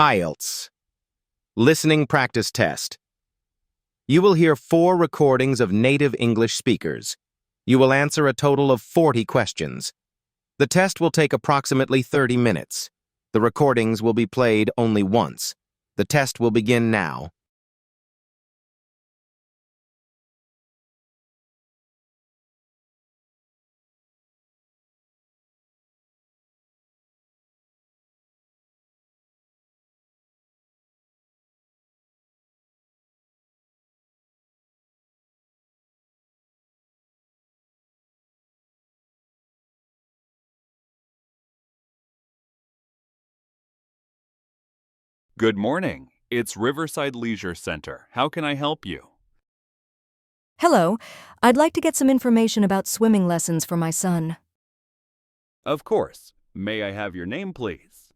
IELTS Listening Practice Test. You will hear 4 recordings of native English speakers. You will answer a total of 40 questions. The test will take approximately 30 minutes. The recordings will be played only once. The test will begin now. Good morning. It's Riverside Leisure Center. How can I help you? Hello, I'd like to get some information about swimming lessons for my son. Of course. May I have your name, please?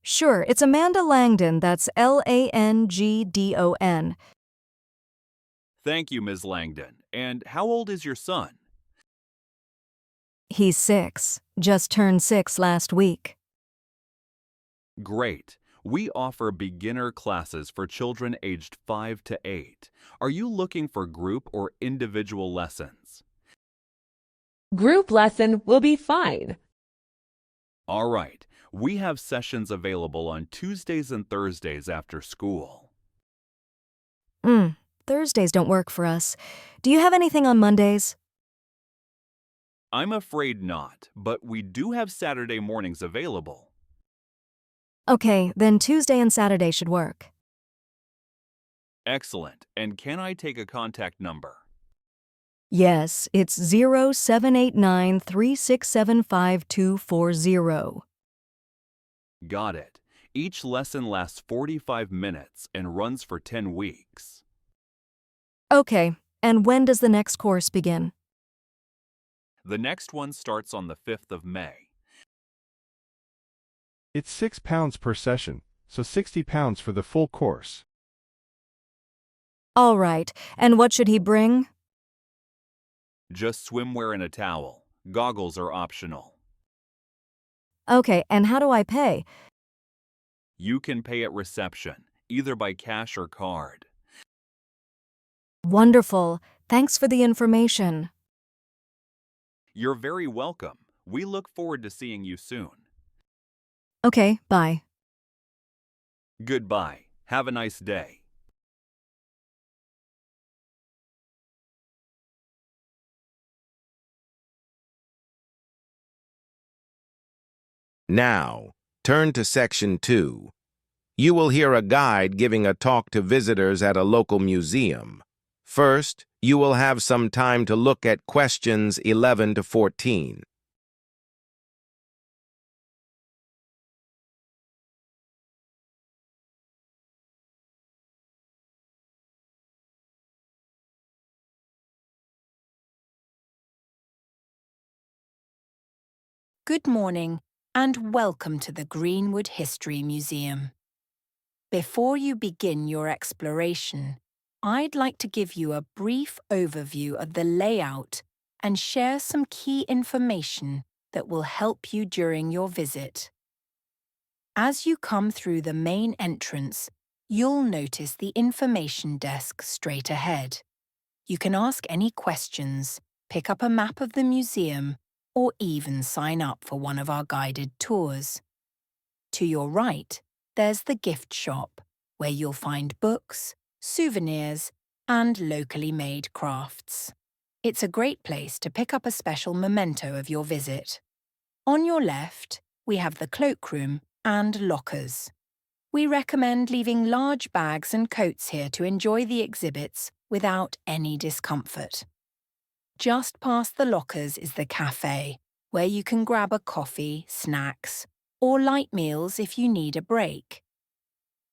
Sure, it's Amanda Langdon, that's Langdon. Thank you, Ms. Langdon. And how old is your son? He's 6, just turned 6 last week. Great. We offer beginner classes for children aged 5 to 8. Are you looking for group or individual lessons? Group lesson will be fine. All right. We have sessions available on Tuesdays and Thursdays after school. Thursdays don't work for us. Do you have anything on Mondays? I'm afraid not, but we do have Saturday mornings available. Okay, then Tuesday and Saturday should work. Excellent. And can I take a contact number? Yes, it's 0789-3675240. Got it. Each lesson lasts 45 minutes and runs for 10 weeks. Okay, and when does the next course begin? The next one starts on the 5th of May. It's £6 per session, so £60 for the full course. All right, and what should he bring? Just swimwear and a towel. Goggles are optional. Okay, and how do I pay? You can pay at reception, either by cash or card. Wonderful. Thanks for the information. You're very welcome. We look forward to seeing you soon. Okay, bye. Goodbye. Have a nice day. Now, turn to Section 2. You will hear a guide giving a talk to visitors at a local museum. First, you will have some time to look at questions 11 to 14. Good morning and welcome to the Greenwood History Museum. Before you begin your exploration, I'd like to give you a brief overview of the layout and share some key information that will help you during your visit. As you come through the main entrance, you'll notice the information desk straight ahead. You can ask any questions, pick up a map of the museum, or even sign up for one of our guided tours. To your right, there's the gift shop, where you'll find books, souvenirs, and locally made crafts. It's a great place to pick up a special memento of your visit. On your left, we have the cloakroom and lockers. We recommend leaving large bags and coats here to enjoy the exhibits without any discomfort. Just past the lockers is the cafe, where you can grab a coffee, snacks, or light meals if you need a break.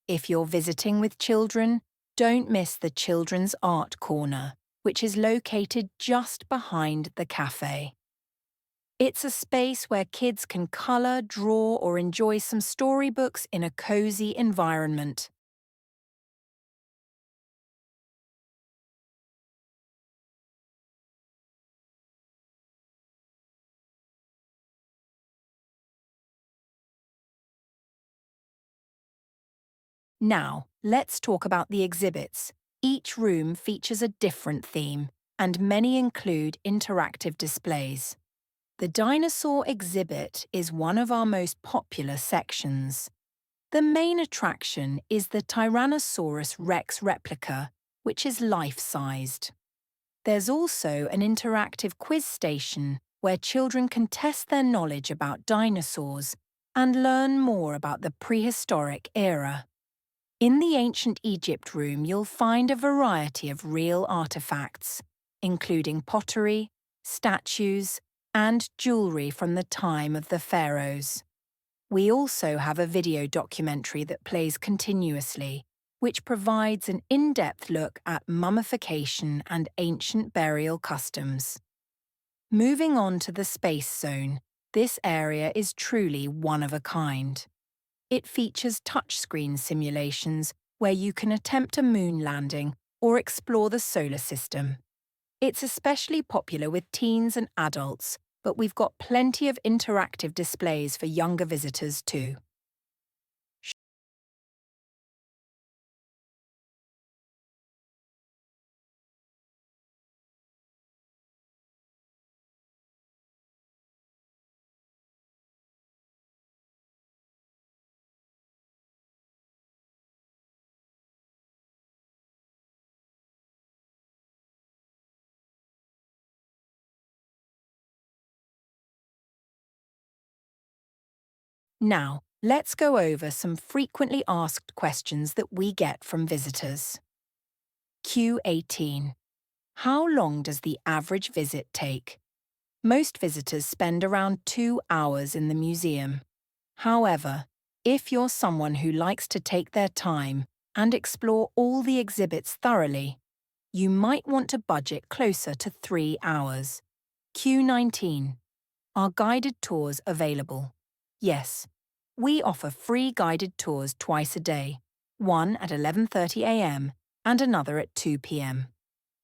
If you're visiting with children, don't miss the Children's Art Corner, which is located just behind the cafe. It's a space where kids can colour, draw, or enjoy some storybooks in a cozy environment. Now, let's talk about the exhibits. Each room features a different theme, and many include interactive displays. The dinosaur exhibit is one of our most popular sections. The main attraction is the Tyrannosaurus Rex replica, which is life-sized. There's also an interactive quiz station where children can test their knowledge about dinosaurs and learn more about the prehistoric era. In the Ancient Egypt room, you'll find a variety of real artifacts, including pottery, statues, and jewelry from the time of the pharaohs. We also have a video documentary that plays continuously, which provides an in-depth look at mummification and ancient burial customs. Moving on to the space zone, this area is truly one of a kind. It features touchscreen simulations where you can attempt a moon landing or explore the solar system. It's especially popular with teens and adults, but we've got plenty of interactive displays for younger visitors too. Now, let's go over some frequently asked questions that we get from visitors. Q18. How long does the average visit take? Most visitors spend around 2 hours in the museum. However, if you're someone who likes to take their time and explore all the exhibits thoroughly, you might want to budget closer to 3 hours. Q19. Are guided tours available? Yes. We offer free guided tours twice a day, one at 11:30 a.m. and another at 2 p.m.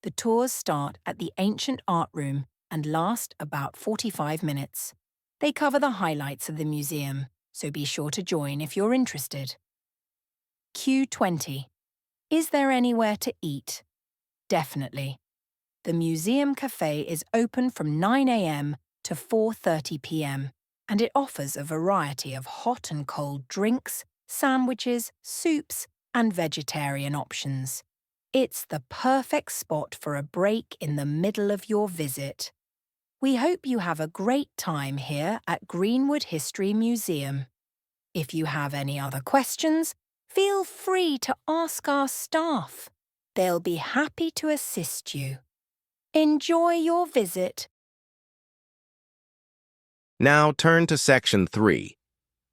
The tours start at the Ancient Art Room and last about 45 minutes. They cover the highlights of the museum, so be sure to join if you're interested. Q20. Is there anywhere to eat? Definitely. The museum cafe is open from 9 a.m. to 4:30 p.m. and it offers a variety of hot and cold drinks, sandwiches, soups, and vegetarian options. It's the perfect spot for a break in the middle of your visit. We hope you have a great time here at Greenwood History Museum. If you have any other questions, feel free to ask our staff. They'll be happy to assist you. Enjoy your visit. Now turn to Section 3.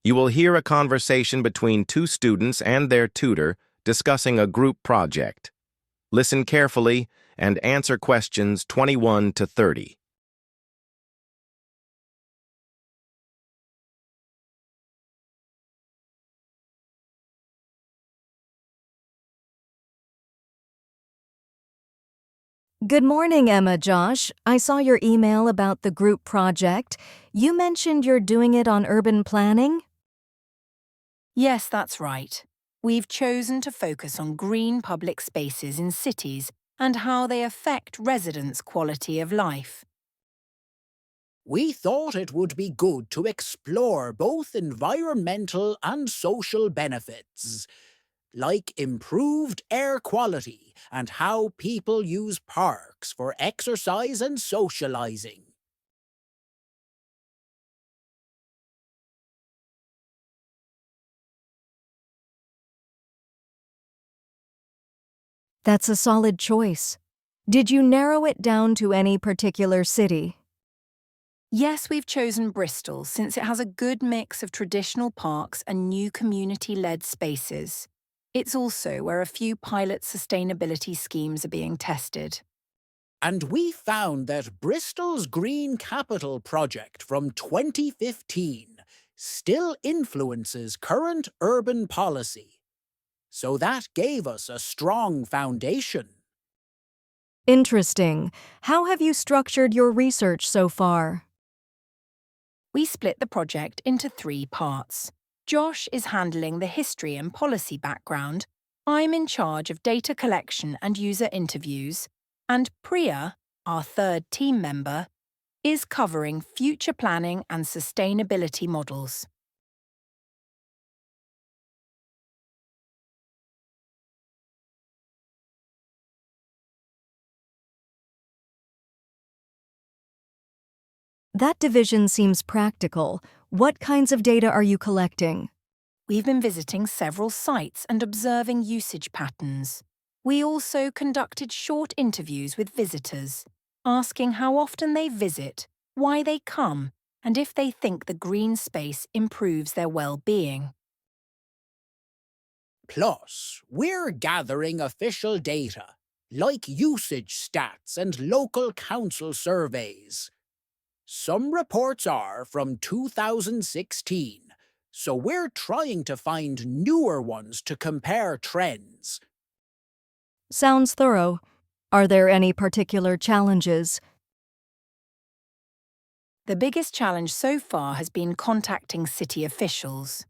You will hear a conversation between two students and their tutor discussing a group project. Listen carefully and answer questions 21 to 30. Good morning, Emma, Josh. I saw your email about the group project. You mentioned you're doing it on urban planning? Yes, that's right. We've chosen to focus on green public spaces in cities and how they affect residents' quality of life. We thought it would be good to explore both environmental and social benefits, like improved air quality and how people use parks for exercise and socializing. That's a solid choice. Did you narrow it down to any particular city? Yes, we've chosen Bristol since it has a good mix of traditional parks and new community-led spaces. It's also where a few pilot sustainability schemes are being tested. And we found that Bristol's Green Capital project from 2015 still influences current urban policy. So that gave us a strong foundation. Interesting. How have you structured your research so far? We split the project into 3 parts. Josh is handling the history and policy background. I'm in charge of data collection and user interviews. And Priya, our third team member, is covering future planning and sustainability models. That division seems practical. What kinds of data are you collecting? We've been visiting several sites and observing usage patterns. We also conducted short interviews with visitors, asking how often they visit, why they come, and if they think the green space improves their well-being. Plus, we're gathering official data, like usage stats and local council surveys. Some reports are from 2016, so we're trying to find newer ones to compare trends. Sounds thorough. Are there any particular challenges? The biggest challenge so far has been contacting city officials.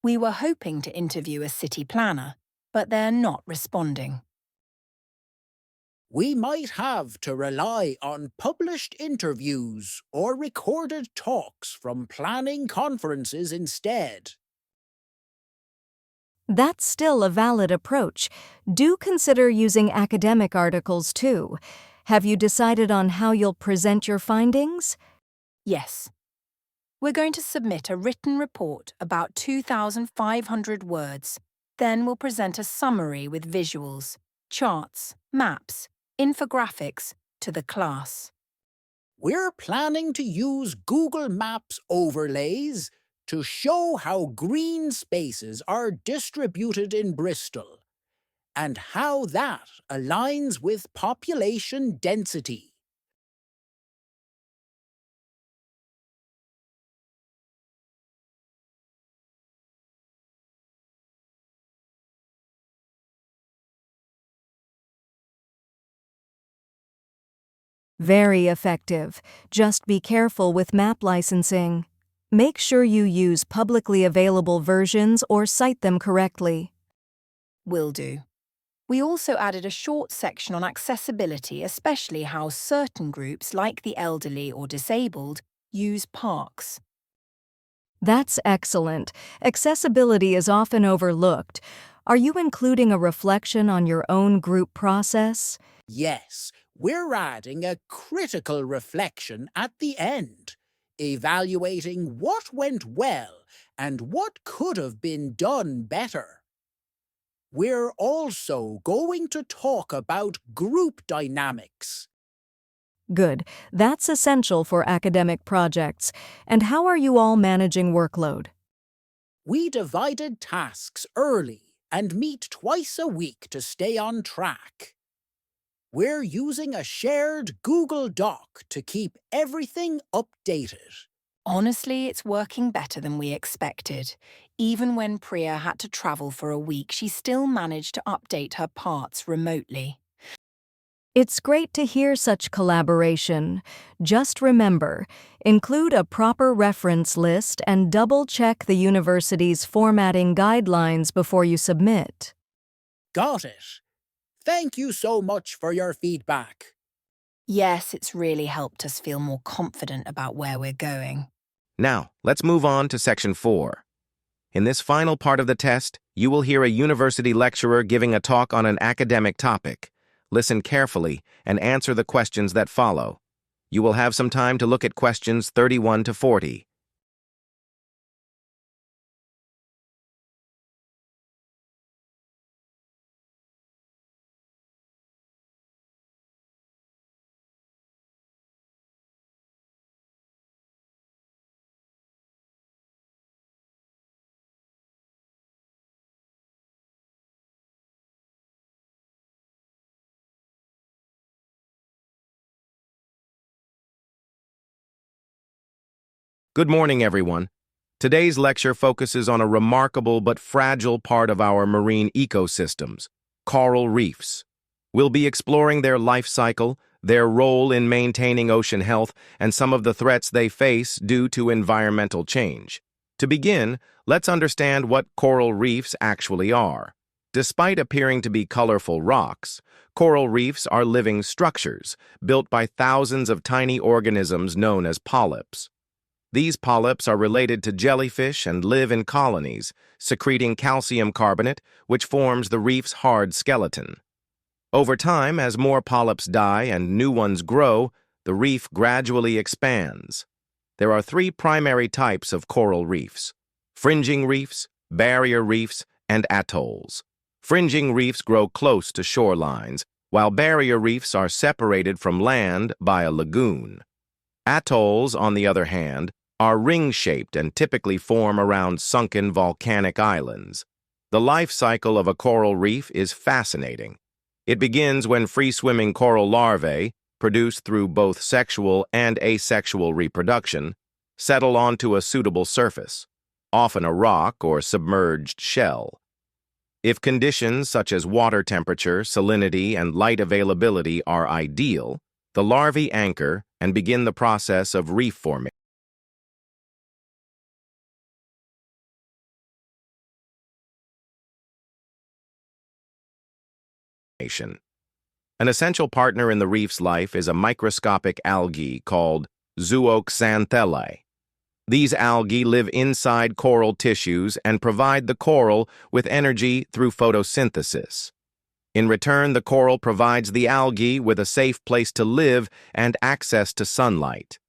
We were hoping to interview a city planner, but they're not responding. We might have to rely on published interviews or recorded talks from planning conferences instead. That's still a valid approach. Do consider using academic articles too. Have you decided on how you'll present your findings? Yes. We're going to submit a written report about 2,500 words. Then we'll present a summary with visuals, charts, maps, infographics to the class. We're planning to use Google Maps overlays to show how green spaces are distributed in Bristol and how that aligns with population density. Very effective. Just be careful with map licensing. Make sure you use publicly available versions or cite them correctly. Will do. We also added a short section on accessibility, especially how certain groups, like the elderly or disabled, use parks. That's excellent. Accessibility is often overlooked. Are you including a reflection on your own group process? Yes, we're adding a critical reflection at the end, evaluating what went well and what could have been done better. We're also going to talk about group dynamics. Good. That's essential for academic projects. And how are you all managing workload? We divided tasks early and meet twice a week to stay on track. We're using a shared Google Doc to keep everything updated. Honestly, it's working better than we expected. Even when Priya had to travel for a week, she still managed to update her parts remotely. It's great to hear such collaboration. Just remember, include a proper reference list and double-check the university's formatting guidelines before you submit. Got it. Thank you so much for your feedback. Yes, it's really helped us feel more confident about where we're going. Now, let's move on to Section 4. In this final part of the test, you will hear a university lecturer giving a talk on an academic topic. Listen carefully and answer the questions that follow. You will have some time to look at questions 31 to 40. Good morning, everyone. Today's lecture focuses on a remarkable but fragile part of our marine ecosystems, coral reefs. We'll be exploring their life cycle, their role in maintaining ocean health, and some of the threats they face due to environmental change. To begin, let's understand what coral reefs actually are. Despite appearing to be colorful rocks, coral reefs are living structures built by thousands of tiny organisms known as polyps. These polyps are related to jellyfish and live in colonies, secreting calcium carbonate, which forms the reef's hard skeleton. Over time, as more polyps die and new ones grow, the reef gradually expands. There are three primary types of coral reefs: fringing reefs, barrier reefs, and atolls. Fringing reefs grow close to shorelines, while barrier reefs are separated from land by a lagoon. Atolls, on the other hand, are ring-shaped and typically form around sunken volcanic islands. The life cycle of a coral reef is fascinating. It begins when free-swimming coral larvae, produced through both sexual and asexual reproduction, settle onto a suitable surface, often a rock or submerged shell. If conditions such as water temperature, salinity, and light availability are ideal, the larvae anchor and begin the process of reef formation. An essential partner in the reef's life is a microscopic algae called zooxanthellae. These algae live inside coral tissues and provide the coral with energy through photosynthesis. In return, the coral provides the algae with a safe place to live and access to sunlight.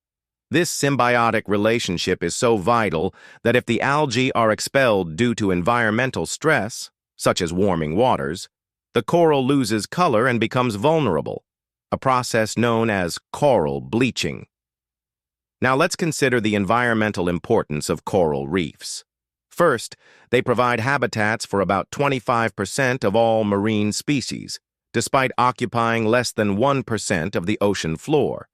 This symbiotic relationship is so vital that if the algae are expelled due to environmental stress, such as warming waters, the coral loses color and becomes vulnerable, a process known as coral bleaching. Now let's consider the environmental importance of coral reefs. First, they provide habitats for about 25% of all marine species, despite occupying less than 1% of the ocean floor.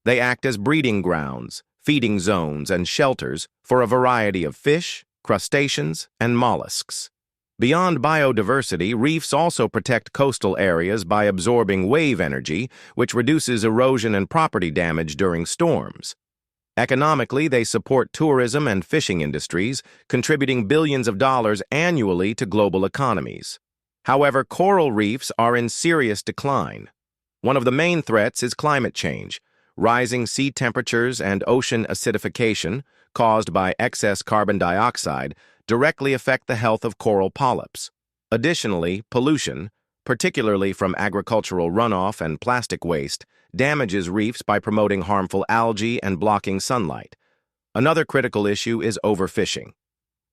They act as breeding grounds, feeding zones, and shelters for a variety of fish, crustaceans, and mollusks. Beyond biodiversity, reefs also protect coastal areas by absorbing wave energy, which reduces erosion and property damage during storms. Economically, they support tourism and fishing industries, contributing billions of dollars annually to global economies. However, coral reefs are in serious decline. One of the main threats is climate change. Rising sea temperatures and ocean acidification, caused by excess carbon dioxide, directly affect the health of coral polyps. Additionally, pollution, particularly from agricultural runoff and plastic waste, damages reefs by promoting harmful algae and blocking sunlight. Another critical issue is overfishing.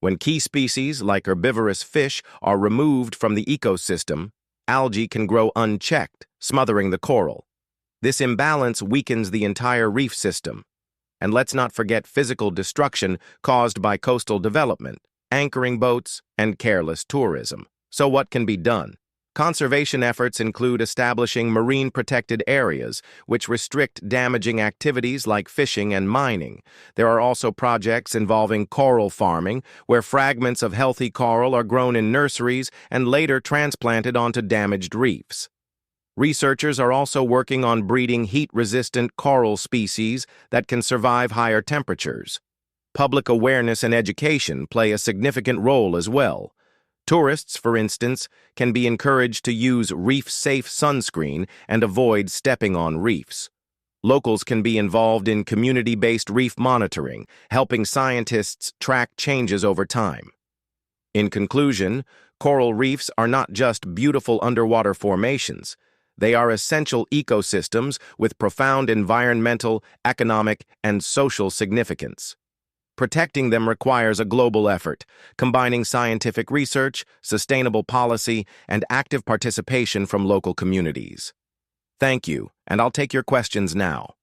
When key species, like herbivorous fish, are removed from the ecosystem, algae can grow unchecked, smothering the coral. This imbalance weakens the entire reef system. And let's not forget physical destruction caused by coastal development, anchoring boats, and careless tourism. So what can be done? Conservation efforts include establishing marine protected areas, which restrict damaging activities like fishing and mining. There are also projects involving coral farming, where fragments of healthy coral are grown in nurseries and later transplanted onto damaged reefs. Researchers are also working on breeding heat-resistant coral species that can survive higher temperatures. Public awareness and education play a significant role as well. Tourists, for instance, can be encouraged to use reef-safe sunscreen and avoid stepping on reefs. Locals can be involved in community-based reef monitoring, helping scientists track changes over time. In conclusion, coral reefs are not just beautiful underwater formations. They are essential ecosystems with profound environmental, economic, and social significance. Protecting them requires a global effort, combining scientific research, sustainable policy, and active participation from local communities. Thank you, and I'll take your questions now.